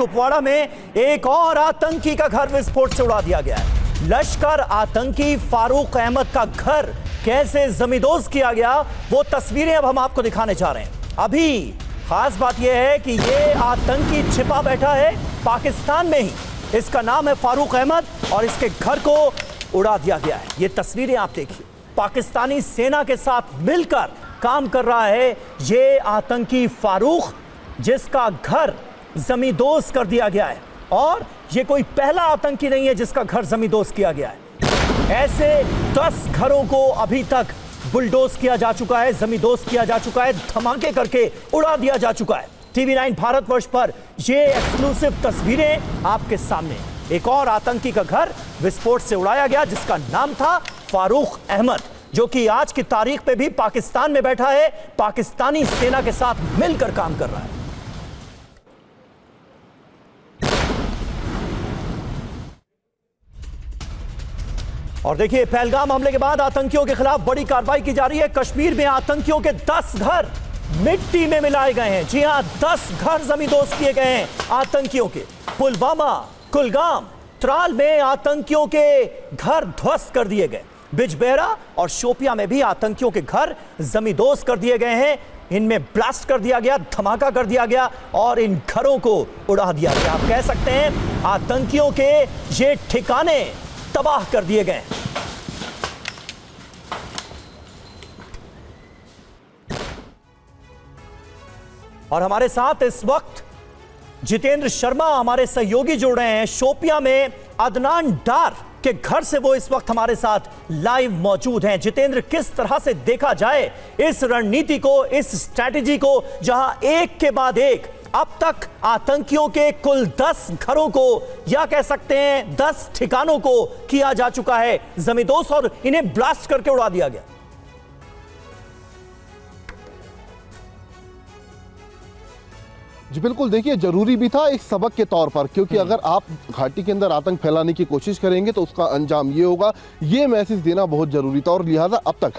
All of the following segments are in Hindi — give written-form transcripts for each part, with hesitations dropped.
कुपवाड़ा में एक और आतंकी का घर विस्फोट से उड़ा दिया गया है। लश्कर आतंकी फारूक अहमद का घर कैसे जमींदोज किया गया, वो तस्वीरें अब हम आपको दिखाने जा रहे हैं। अभी खास बात यह है कि ये आतंकी छिपा बैठा है पाकिस्तान में ही। इसका नाम है फारूक अहमद और इसके घर को उड़ा दिया गया है। ये तस्वीरें आप देखिए, पाकिस्तानी सेना के साथ मिलकर काम कर रहा है ये आतंकी फारूक, जिसका घर जमींदोज कर दिया गया है। और ये कोई पहला आतंकी नहीं है जिसका घर जमींदोज किया गया है। ऐसे 10 घरों को अभी तक बुलडोज किया जा चुका है, जमींदोज किया जा चुका है, धमाके करके उड़ा दिया जा चुका है। TV9 भारतवर्ष पर ये एक्सक्लूसिव तस्वीरें आपके सामने। एक और आतंकी का घर विस्फोट से उड़ाया गया जिसका नाम था फारूक अहमद, जो कि आज की तारीख पे भी पाकिस्तान में बैठा है, पाकिस्तानी सेना के साथ मिलकर काम कर रहा है। और देखिए, पहलगाम हमले के बाद आतंकियों के खिलाफ बड़ी कार्रवाई की जा रही है। कश्मीर में आतंकियों के 10 घर मिट्टी में मिलाए गए हैं। जी हां, 10 घर जमींदोज किए गए हैं आतंकियों के। पुलवामा, कुलगाम, त्राल में आतंकियों के घर ध्वस्त कर दिए गए। बिजबेहरा और शोपिया में भी आतंकियों के घर जमींदोज कर दिए गए हैं। इनमें ब्लास्ट कर दिया गया, धमाका कर दिया गया और इन घरों को उड़ा दिया गया। आप कह सकते हैं आतंकियों के ये ठिकाने तबाह कर दिए गए। और हमारे साथ इस वक्त जितेंद्र शर्मा हमारे सहयोगी जुड़ रहे हैं। शोपिया में अदनान डार के घर से वो इस वक्त हमारे साथ लाइव मौजूद हैं। जितेंद्र, किस तरह से देखा जाए इस रणनीति को, इस स्ट्रैटेजी को, जहां एक के बाद एक अब तक आतंकियों के कुल 10 घरों को, या कह सकते हैं 10 ठिकानों को किया जा चुका है जमींदोज और इन्हें ब्लास्ट करके उड़ा दिया गया? जी बिल्कुल, देखिए जरूरी भी था एक सबक के तौर पर, क्योंकि अगर आप घाटी के अंदर आतंक फैलाने की कोशिश करेंगे तो उसका अंजाम ये होगा। ये मैसेज देना बहुत जरूरी था और लिहाजा अब तक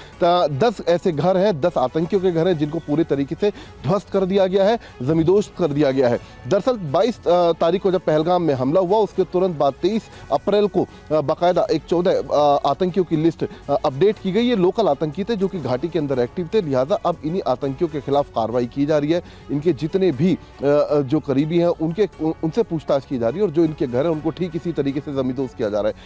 10 ऐसे घर हैं, 10 आतंकियों के घर हैं जिनको पूरे तरीके से ध्वस्त कर दिया गया है, जमींदोज कर दिया गया है। दरअसल 22 तारीख को जब पहलगाम में हमला हुआ, उसके तुरंत बाद 23 अप्रैल को बाकायदा एक 14 आतंकियों की लिस्ट अपडेट की गई। ये लोकल आतंकी थे जो कि घाटी के अंदर एक्टिव थे, लिहाजा अब इन्हीं आतंकियों के खिलाफ कार्रवाई की जा रही है। इनके जितने भी जो करीबी हैं उनसे पूछताछ की जा रही है और जो इनके घर हैं उनको ठीक इसी तरीके से जमींदोज किया जा रहा है।